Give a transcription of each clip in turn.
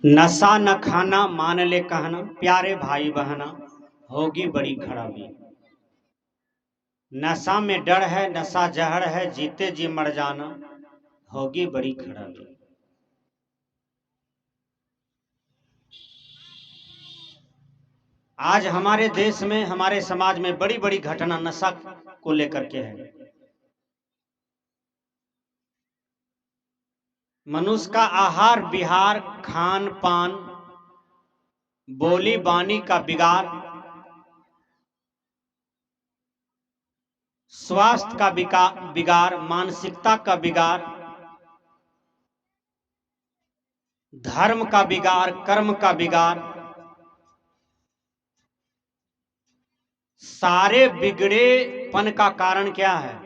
नशा न खाना मान ले कहना, प्यारे भाई बहना होगी बड़ी खराबी। नशा में डर है, नशा जहर है, जीते जी मर जाना होगी बड़ी खराबी। आज हमारे देश में, हमारे समाज में बड़ी बड़ी घटना नशा को लेकर के है। मनुष्य का आहार विहार, खान पान, बोली बानी का बिगाड़, स्वास्थ्य का बिगाड़, मानसिकता का बिगाड़, धर्म का बिगाड़, कर्म का बिगाड़, सारे बिगड़ेपन का कारण क्या है?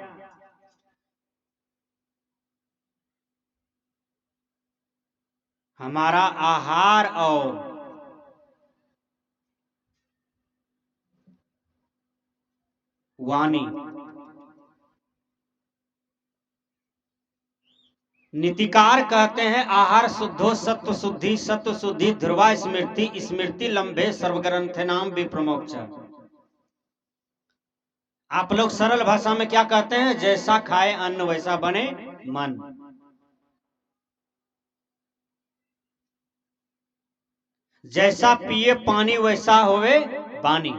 हमारा आहार और वाणी। नीतिकार कहते हैं आहार शुद्धो सत्व शुद्धि, सत्व शुद्धि ध्रुवा स्मृति, स्मृति लंबे सर्वग्रंथ नाम विप्रमोक्ष। आप लोग सरल भाषा में क्या कहते हैं? जैसा खाए अन्न वैसा बने मन। जैसा पिए पानी वैसा होवे वाणी।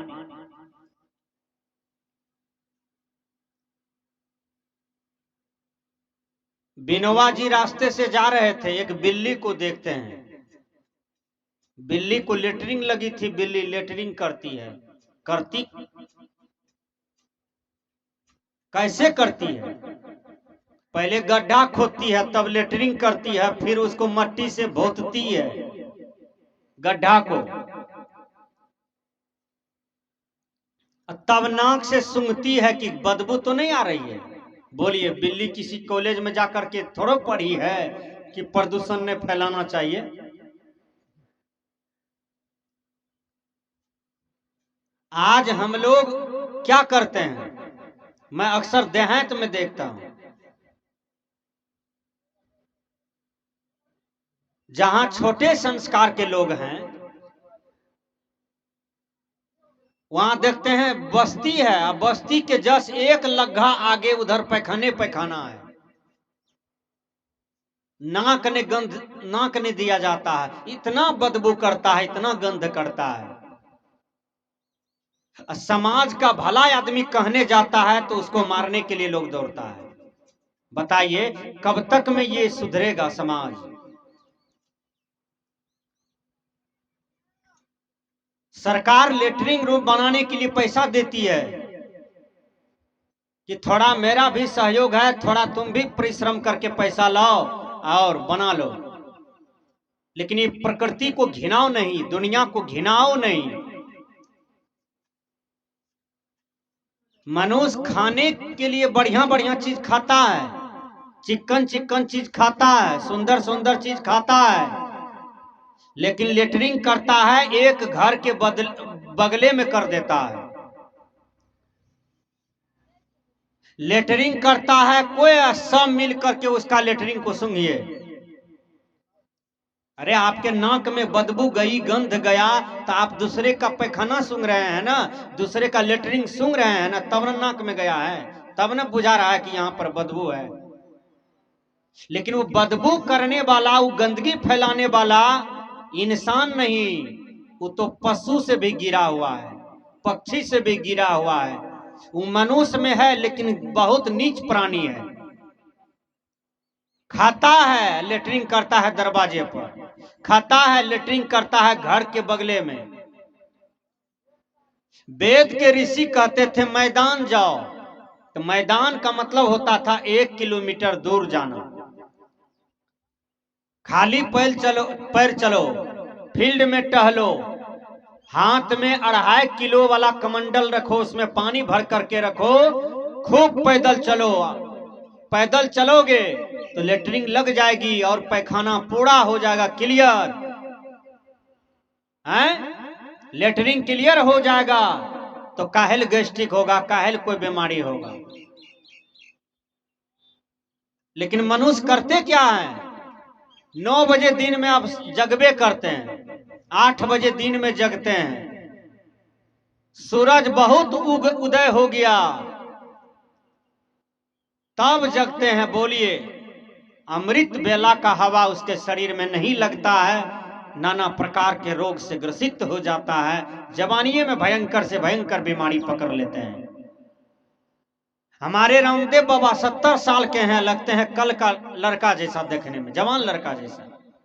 विनोबा जी रास्ते से जा रहे थे, एक बिल्ली को देखते हैं। बिल्ली को लेटरिंग लगी थी, बिल्ली लेटरिंग करती है। करती कैसे करती है? पहले गड्ढा खोदती है, तब लेटरिंग करती है, फिर उसको मट्टी से भोंतती है गड्ढा को, तब नाक से सूंघती है कि बदबू तो नहीं आ रही है। बोलिए, बिल्ली किसी कॉलेज में जाकर के थोड़ा पढ़ी है कि प्रदूषण ने फैलाना चाहिए? आज हम लोग क्या करते हैं? मैं अक्सर देहात में देखता हूं, जहां छोटे संस्कार के लोग हैं, वहां देखते हैं बस्ती है, बस्ती के जस्ट एक लग्घा आगे उधर पैखाना है। नाक ने दिया जाता है, इतना बदबू करता है, इतना गंध करता है। समाज का भला आदमी कहने जाता है तो उसको मारने के लिए लोग दौड़ता है। बताइए कब तक में ये सुधरेगा समाज? सरकार लेटरिंग रूम बनाने के लिए पैसा देती है कि थोड़ा मेरा भी सहयोग है, थोड़ा तुम भी परिश्रम करके पैसा लाओ और बना लो। लेकिन ये प्रकृति को घिनाओ नहीं, दुनिया को घिनाओ नहीं। मनुष्य खाने के लिए बढ़िया बढ़िया चीज खाता है, चिकन चिकन चीज खाता है, सुंदर सुंदर चीज खाता है, लेकिन लेटरिंग करता है एक घर के बगले में कर देता है। लेटरिंग करता है कोई, सब मिल करके उसका लेटरिंग को सूंघिए। अरे आपके नाक में बदबू गई, गंध गया, तो आप दूसरे का पैखाना सूंघ रहे हैं ना, दूसरे का लेटरिंग सूंघ रहे हैं ना, तब ना नाक में गया है, तब ना बुझा रहा है कि यहां पर बदबू है। लेकिन वो बदबू करने वाला, वो गंदगी फैलाने वाला इंसान नहीं, वो तो पशु से भी गिरा हुआ है, पक्षी से भी गिरा हुआ है। वो मनुष्य में है लेकिन बहुत नीच प्राणी है। खाता है, लेटरिंग करता है दरवाजे पर, खाता है, लेटरिंग करता है घर के बगले में। वेद के ऋषि कहते थे मैदान जाओ, तो मैदान का मतलब होता था 1 किलोमीटर दूर जाना। खाली पैर चलो, फील्ड में टहलो, हाथ में 2.5 किलो वाला कमंडल रखो, उसमें पानी भर करके रखो, खूब पैदल चलो। पैदल चलोगे तो लेटरिंग लग जाएगी और पैखाना पूरा हो जाएगा, क्लियर है? लेटरिंग क्लियर हो जाएगा तो काहेल गैस्ट्रिक होगा, काहेल कोई बीमारी होगा। लेकिन मनुष्य करते क्या है? 9 बजे दिन में आप जगबे करते हैं, 8 बजे दिन में जगते हैं, सूरज बहुत उदय हो गया तब जगते हैं। बोलिए, अमृत बेला का हवा उसके शरीर में नहीं लगता है, नाना प्रकार के रोग से ग्रसित हो जाता है, जवानीए में भयंकर से भयंकर बीमारी पकड़ लेते हैं। हमारे रामदेव बाबा 70 साल के हैं, लगते हैं कल का लड़का जैसा देखने में, जवान लड़का जैसा।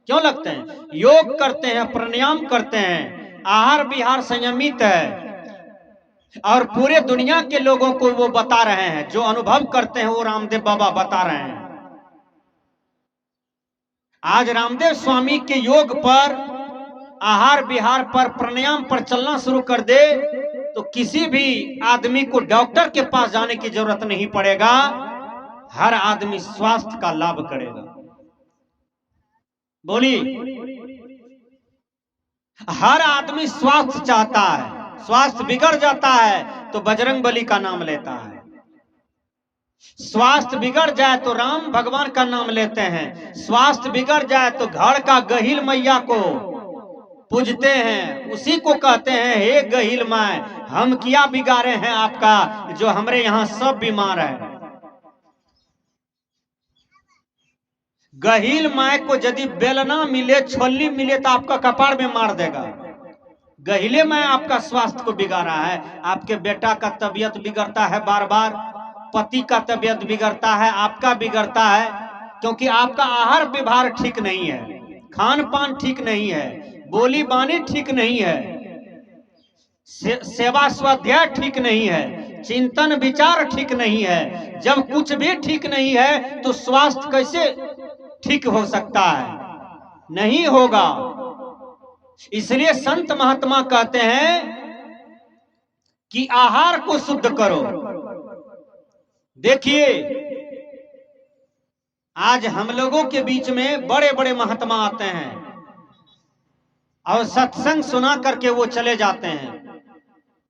क्यों लगते हैं? योग करते हैं, प्राणायाम करते हैं, आहार विहार संयमित है, और पूरे दुनिया के लोगों को वो बता रहे हैं, जो अनुभव करते हैं वो रामदेव बाबा बता रहे हैं। आज रामदेव स्वामी के योग पर, आहार विहार पर, प्राणायाम पर चलना शुरू कर दे तो किसी भी आदमी को डॉक्टर के पास जाने की जरूरत नहीं पड़ेगा, हर आदमी स्वास्थ्य का लाभ करेगा। बोलिए, हर आदमी स्वास्थ्य चाहता है, स्वास्थ्य बिगड़ जाता है तो बजरंगबली का नाम लेता है, स्वास्थ्य बिगड़ जाए तो राम भगवान का नाम लेते हैं, स्वास्थ्य बिगड़ जाए तो घर का गहिल मैया को पूजते हैं, उसी को कहते हैं हे गहिल माय, हम क्या बिगाड़े हैं आपका जो हमरे यहाँ सब बीमार है। गहिल माय को यदि बेलना मिले, छोल्ली मिले तो आपका कपाड़ में मार देगा। गहिले माय आपका स्वास्थ्य को बिगाड़ा है, आपके बेटा का तबीयत बिगड़ता है बार बार, पति का तबीयत बिगड़ता है, आपका बिगड़ता है, क्योंकि आपका आहार विहार ठीक नहीं है, खान पान ठीक नहीं है, बोली बानी ठीक नहीं है, सेवा स्वाध्याय ठीक नहीं है, चिंतन विचार ठीक नहीं है। जब कुछ भी ठीक नहीं है तो स्वास्थ्य कैसे ठीक हो सकता है? नहीं होगा। इसलिए संत महात्मा कहते हैं कि आहार को शुद्ध करो। देखिए, आज हम लोगों के बीच में बड़े बड़े महात्मा आते हैं और सत्संग सुना करके वो चले जाते हैं,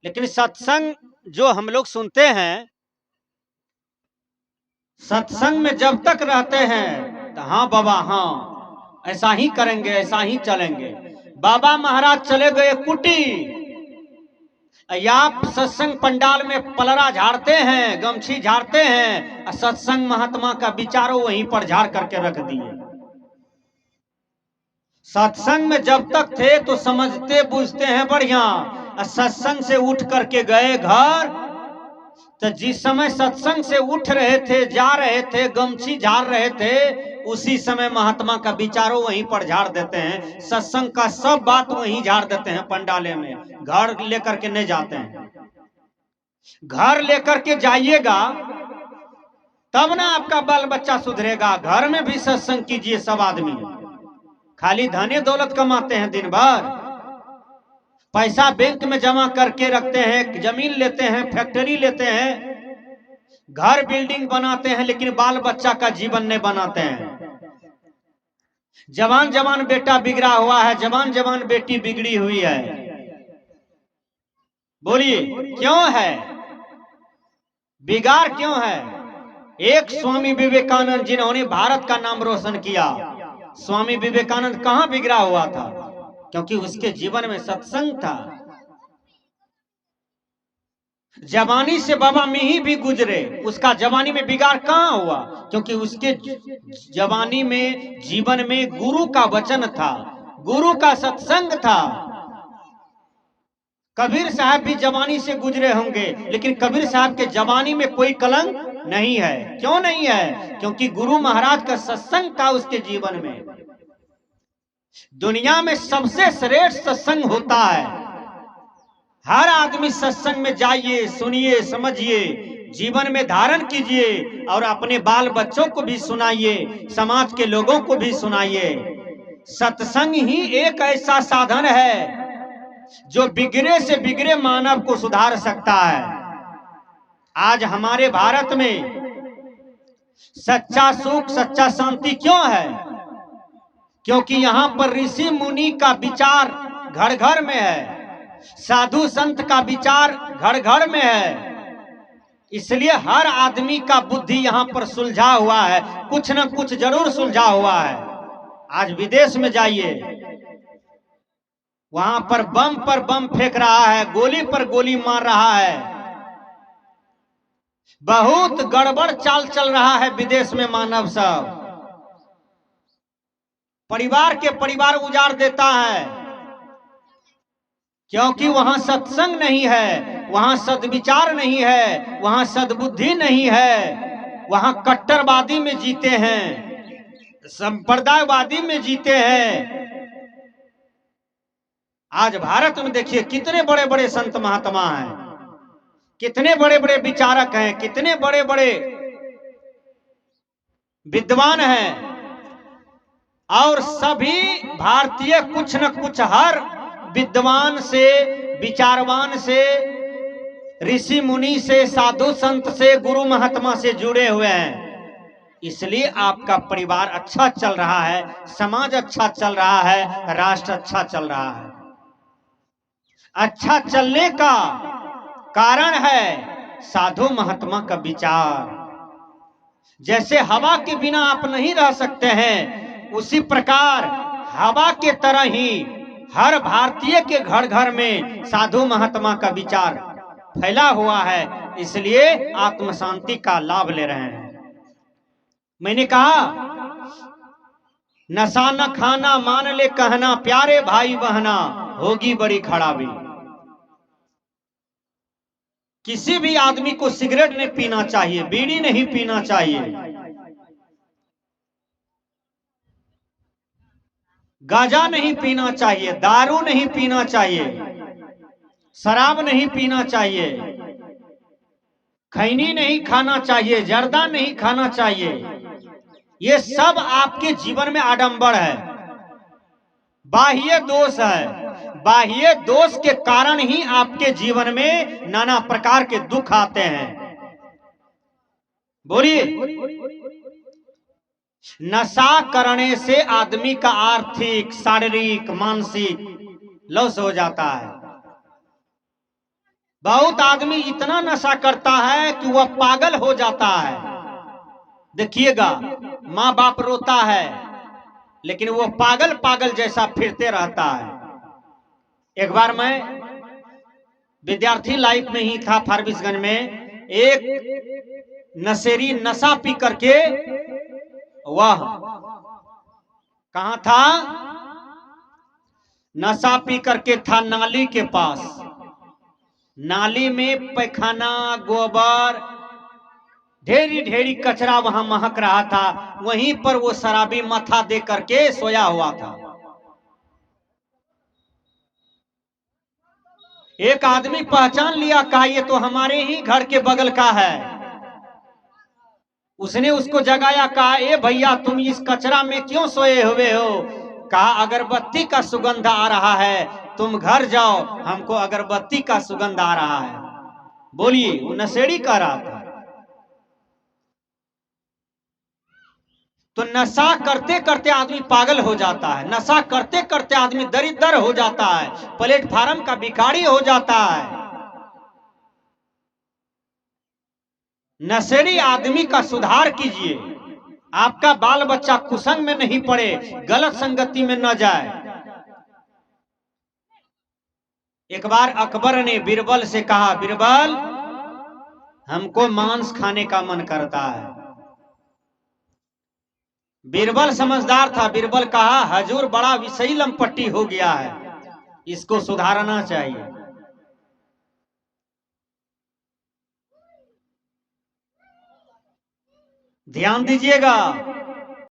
लेकिन सत्संग जो हम लोग सुनते हैं, सत्संग में जब तक रहते हैं तो हाँ बाबा हाँ ऐसा ही करेंगे, ऐसा ही चलेंगे। बाबा महाराज चले गए कुटी, आप सत्संग पंडाल में पलरा झाड़ते हैं, गमछी झाड़ते हैं, और सत्संग महात्मा का विचारों वहीं पर झाड़ करके रख दिए। सत्संग में जब तक थे तो समझते बुझते हैं बढ़िया, सत्संग से उठ करके गए घर, तो जिस समय सत्संग से उठ रहे थे, जा रहे थे, गमछी झाड़ रहे थे, उसी समय महात्मा का विचारों वहीं पर झाड़ देते हैं, सत्संग का सब बात वहीं झाड़ देते हैं पंडाले में, घर लेकर के नहीं जाते हैं। घर लेकर के जाइएगा तब ना आपका बाल बच्चा सुधरेगा। घर में भी सत्संग कीजिए। सब आदमी खाली धने दौलत कमाते हैं, दिन भर पैसा बैंक में जमा करके रखते हैं, जमीन लेते हैं, फैक्ट्री लेते हैं, घर बिल्डिंग बनाते हैं, लेकिन बाल बच्चा का जीवन नहीं बनाते हैं। जवान जवान बेटा बिगड़ा हुआ है, जवान जवान बेटी बिगड़ी हुई है। बोलिए क्यों है? बिगाड़ क्यों है? एक स्वामी विवेकानंद जिन्होंने भारत का नाम रोशन किया, स्वामी विवेकानंद कहां बिगड़ा हुआ था? क्योंकि उसके जीवन में सत्संग था। जवानी से बाबा मिही भी गुजरे, उसका जवानी में बिगाड़ कहां हुआ? क्योंकि उसके जवानी में, जीवन में गुरु का वचन था, गुरु का सत्संग था। कबीर साहब भी जवानी से गुजरे होंगे, लेकिन कबीर साहब के जवानी में कोई कलंक नहीं है। क्यों नहीं है? क्योंकि गुरु महाराज का सत्संग था उसके जीवन में। दुनिया में सबसे श्रेष्ठ सत्संग होता है। हर आदमी सत्संग में जाइए, सुनिए, समझिए, जीवन में धारण कीजिए और अपने बाल बच्चों को भी सुनाइए, समाज के लोगों को भी सुनाइए। सत्संग ही एक ऐसा साधन है जो बिगड़े से बिगड़े मानव को सुधार सकता है। आज हमारे भारत में सच्चा सुख, सच्चा शांति क्यों है? क्योंकि यहाँ पर ऋषि मुनि का विचार घर घर में है, साधु संत का विचार घर घर में है। इसलिए हर आदमी का बुद्धि यहाँ पर सुलझा हुआ है, कुछ न कुछ जरूर सुलझा हुआ है। आज विदेश में जाइए, वहां पर बम फेंक रहा है, गोली पर गोली मार रहा है। बहुत गड़बड़ चाल चल रहा है विदेश में। मानव सब परिवार के परिवार उजाड़ देता है, क्योंकि वहां सत्संग नहीं है, वहां सद्विचार नहीं है, वहां सद्बुद्धि नहीं है। वहां कट्टरवादी में जीते हैं, संप्रदायवादी में जीते हैं। आज भारत में देखिए कितने बड़े बड़े संत महात्मा हैं, कितने बड़े बड़े विचारक हैं, कितने बड़े बड़े विद्वान हैं, और सभी भारतीय कुछ न कुछ हर विद्वान से, विचारवान से, ऋषि मुनि से, साधु संत से, गुरु महात्मा से जुड़े हुए हैं। इसलिए आपका परिवार अच्छा चल रहा है, समाज अच्छा चल रहा है, राष्ट्र अच्छा चल रहा है। अच्छा चलने का कारण है साधु महात्मा का विचार। जैसे हवा के बिना आप नहीं रह सकते हैं, उसी प्रकार हवा के तरह ही हर भारतीय के घर घर में साधु महात्मा का विचार फैला हुआ है। इसलिए आत्म शांति का लाभ ले रहे हैं। मैंने कहा नशा न खाना, मान ले कहना, प्यारे भाई बहना, होगी बड़ी खराबी। किसी भी आदमी को सिगरेट नहीं पीना चाहिए, बीड़ी नहीं पीना चाहिए, गांजा नहीं पीना चाहिए, दारू नहीं पीना चाहिए, शराब नहीं पीना चाहिए, खैनी नहीं खाना चाहिए, जर्दा नहीं खाना चाहिए। ये सब आपके जीवन में आडंबर है, बाह्य दोष है। बाह्य दोष के कारण ही आपके जीवन में नाना प्रकार के दुख आते हैं। बोलिए, नशा करने से आदमी का आर्थिक, शारीरिक, मानसिक लॉस हो जाता है। बहुत आदमी इतना नशा करता है कि वह पागल हो जाता है। देखिएगा, माँ बाप रोता है, लेकिन वो पागल पागल जैसा फिरते रहता है। एक बार मैं विद्यार्थी लाइफ में ही था, फारबिसगंज में एक नशेरी नशा पी करके, वह कहां था, नशा पी करके था नाली के पास। नाली में पैखाना, गोबर, ढेरी ढेरी कचरा वहां महक रहा था। वहीं पर वो शराबी माथा दे करके सोया हुआ था। एक आदमी पहचान लिया, कहा ये तो हमारे ही घर के बगल का है। उसने उसको जगाया, कहा ए भैया, तुम इस कचरा में क्यों सोए हुए हो? कहा अगरबत्ती का सुगंध आ रहा है, तुम घर जाओ, हमको अगरबत्ती का सुगंध आ रहा है। बोलिए, वो नशेड़ी कह रहा था। तो नशा करते करते आदमी पागल हो जाता है, नशा करते करते आदमी दरिद्र हो जाता है, प्लेटफार्म का भिखारी हो जाता है। नशेड़ी आदमी का सुधार कीजिए, आपका बाल बच्चा कुसंग में नहीं पड़े, गलत संगति में न जाए। एक बार अकबर ने बीरबल से कहा, बीरबल, हमको मांस खाने का मन करता है। बीरबल समझदार था। बीरबल कहा, हजूर बड़ा विषयी लंपट्टी हो गया है, इसको सुधारना चाहिए। ध्यान दीजिएगा,